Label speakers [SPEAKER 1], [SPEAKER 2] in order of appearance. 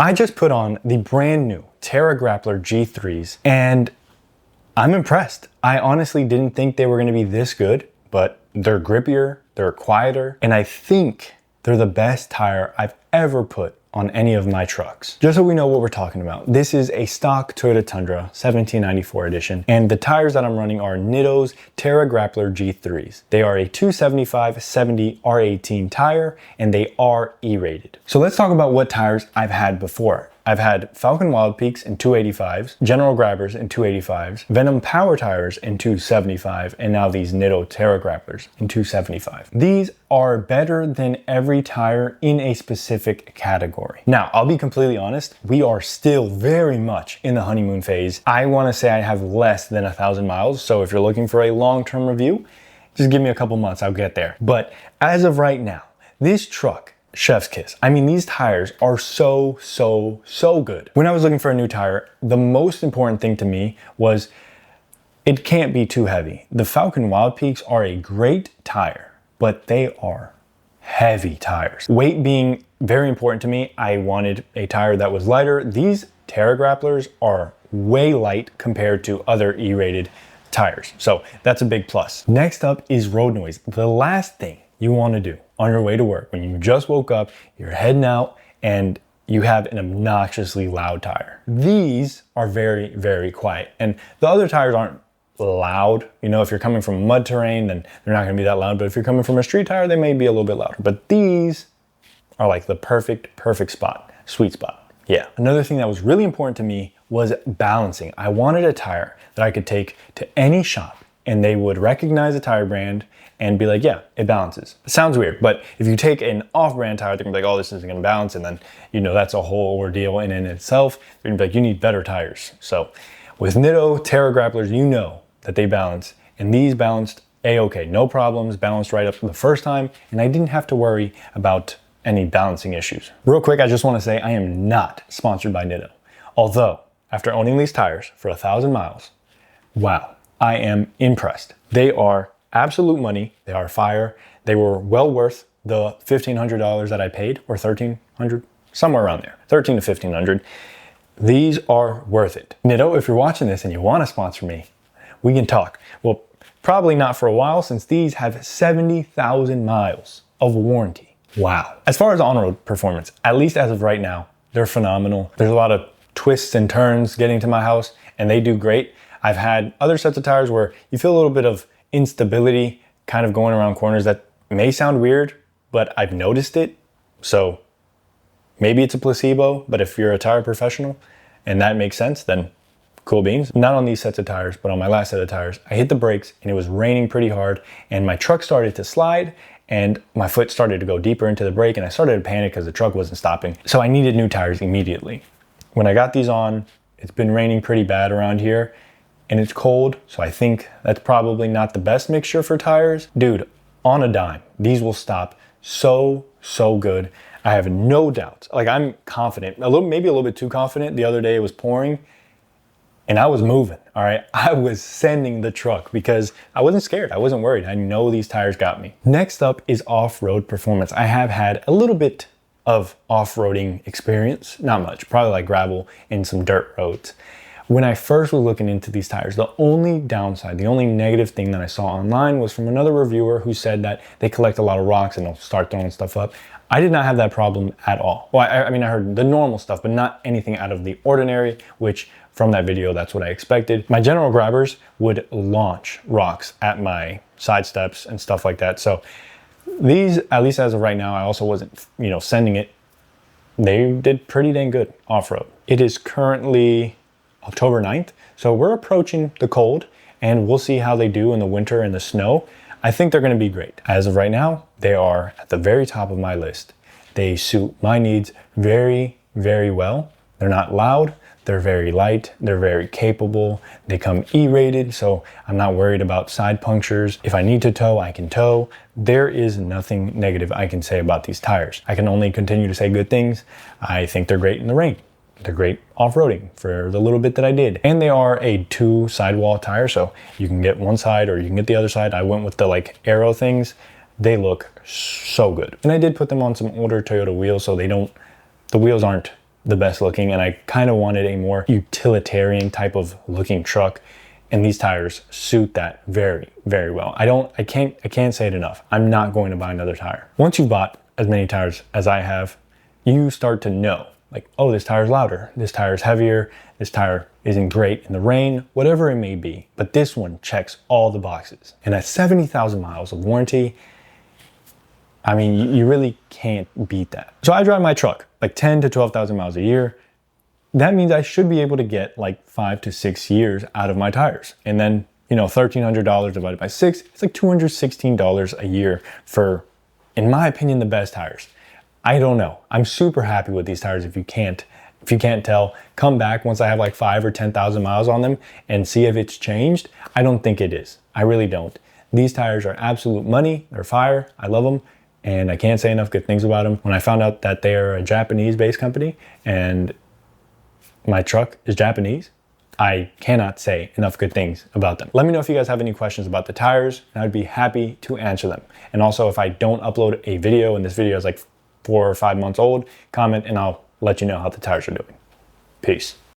[SPEAKER 1] I just put on the brand new Terra Grappler G3s and I'm impressed. I honestly didn't think they were going to be this good, but they're grippier, they're quieter, and I think they're the best tire I've ever put on any of my trucks. Just so we know what we're talking about, this is a stock Toyota Tundra 1794 edition, and the tires that I'm running are Nitto's Terra Grappler G3s. They are a 275/70 R18 tire, and they are E-rated. So let's talk about what tires I've had before. I've had Falcon Wild Peaks in 285s, General Grabbers in 285s, Venom Power Tires in 275, and now these Nitto Terra Grapplers in 275. These are better than every tire in a specific category. Now, I'll be completely honest, we are still very much in the honeymoon phase. I want to say I have less than 1,000 miles, so if you're looking for a long-term review, just give me a couple months, I'll get there. But as of right now, this truck, chef's kiss. I mean, these tires are so good. When I was looking for a new tire, the most important thing to me was it can't be too heavy. The Falcon Wild Peaks are a great tire, but they are heavy tires. Weight being very important to me, I wanted a tire that was lighter. These Terra Grapplers are way light compared to other E-rated tires, so that's a big plus. Next up is road noise. The last thing you want to do on your way to work when you just woke up, you're heading out, and you have an obnoxiously loud tire. These are very quiet, and the other tires aren't loud. You know, if you're coming from mud terrain, then they're not going to be that loud, but if you're coming from a street tire, they may be a little bit louder. But these are like the perfect spot, sweet spot. Yeah. Another thing that was really important to me was balancing. I wanted a tire that I could take to any shop and they would recognize the tire brand and be like, yeah, it balances. It sounds weird, but if you take an off-brand tire, they're gonna be like, oh, this isn't gonna balance, and then, you know, that's a whole ordeal in itself. They're gonna be like, you need better tires. So with Nitto Terra Grapplers, you know that they balance, and these balanced A-okay, no problems, balanced right up the first time, and I didn't have to worry about any balancing issues. Real quick, I just wanna say I am not sponsored by Nitto. Although, after owning these tires for 1,000 miles, wow, I am impressed. They are absolute money. They are fire. They were well worth the $1,500 that I paid, or $1,300, somewhere around there, $1,300 to $1,500. These are worth it. Nitto, if you're watching this and you want to sponsor me, we can talk. Well, probably not for a while, since these have 70,000 miles of warranty. Wow. As far as on-road performance, at least as of right now, they're phenomenal. There's a lot of twists and turns getting to my house, and they do great. I've had other sets of tires where you feel a little bit of instability kind of going around corners. That may sound weird, but I've noticed it. So maybe it's a placebo, but if you're a tire professional and that makes sense, then cool beans. Not on these sets of tires, but on my last set of tires, I hit the brakes and it was raining pretty hard and my truck started to slide and my foot started to go deeper into the brake and I started to panic because the truck wasn't stopping. So I needed new tires immediately. When I got these on, it's been raining pretty bad around here and it's cold, so I think that's probably not the best mixture for tires. Dude, on a dime, these will stop so good. I have no doubts. Like, I'm confident, maybe a little bit too confident. The other day it was pouring and I was moving, all right? I was sending the truck because I wasn't scared. I wasn't worried. I know these tires got me. Next up is off-road performance. I have had a little bit of off-roading experience, not much, probably like gravel and some dirt roads. When I first was looking into these tires, the only downside, the only negative thing that I saw online was from another reviewer who said that they collect a lot of rocks and they'll start throwing stuff up. I did not have that problem at all. Well, I mean, I heard the normal stuff, but not anything out of the ordinary, which from that video, that's what I expected. My General Grabbers would launch rocks at my side steps and stuff like that. So these, at least as of right now, I also wasn't, sending it. They did pretty dang good off-road. It is currently October 9th. So we're approaching the cold and we'll see how they do in the winter and the snow. I think they're going to be great. As of right now, they are at the very top of my list. They suit my needs very well. They're not loud. They're very light. They're very capable. They come E-rated, so I'm not worried about side punctures. If I need to tow, I can tow. There is nothing negative I can say about these tires. I can only continue to say good things. I think they're great in the rain. They're great off-roading for the little bit that I did. And they are a 2 sidewall tire, so you can get one side or you can get the other side. I went with the arrow things. They look so good. And I did put them on some older Toyota wheels, so the wheels aren't the best looking, and I kind of wanted a more utilitarian type of looking truck, and these tires suit that very, very well. I can't say it enough. I'm not going to buy another tire. Once you've bought as many tires as I have, you start to know, like, oh, this tire's louder, this tire's heavier, this tire isn't great in the rain, whatever it may be. But this one checks all the boxes. And at 70,000 miles of warranty, I mean, you really can't beat that. So I drive my truck like 10 to 12,000 miles a year. That means I should be able to get like 5 to 6 years out of my tires. And then, you know, $1,300 divided by 6, it's like $216 a year for, in my opinion, the best tires. I don't know. I'm super happy with these tires. If you can't tell, come back once I have like 5 or 10,000 miles on them and see if it's changed. I don't think it is. I really don't. These tires are absolute money. They're fire. I love them. And I can't say enough good things about them. When I found out that they are a Japanese-based company and my truck is Japanese, I cannot say enough good things about them. Let me know if you guys have any questions about the tires, and I'd be happy to answer them. And also, if I don't upload a video and this video is like 4 or 5 months old, comment and I'll let you know how the tires are doing. Peace.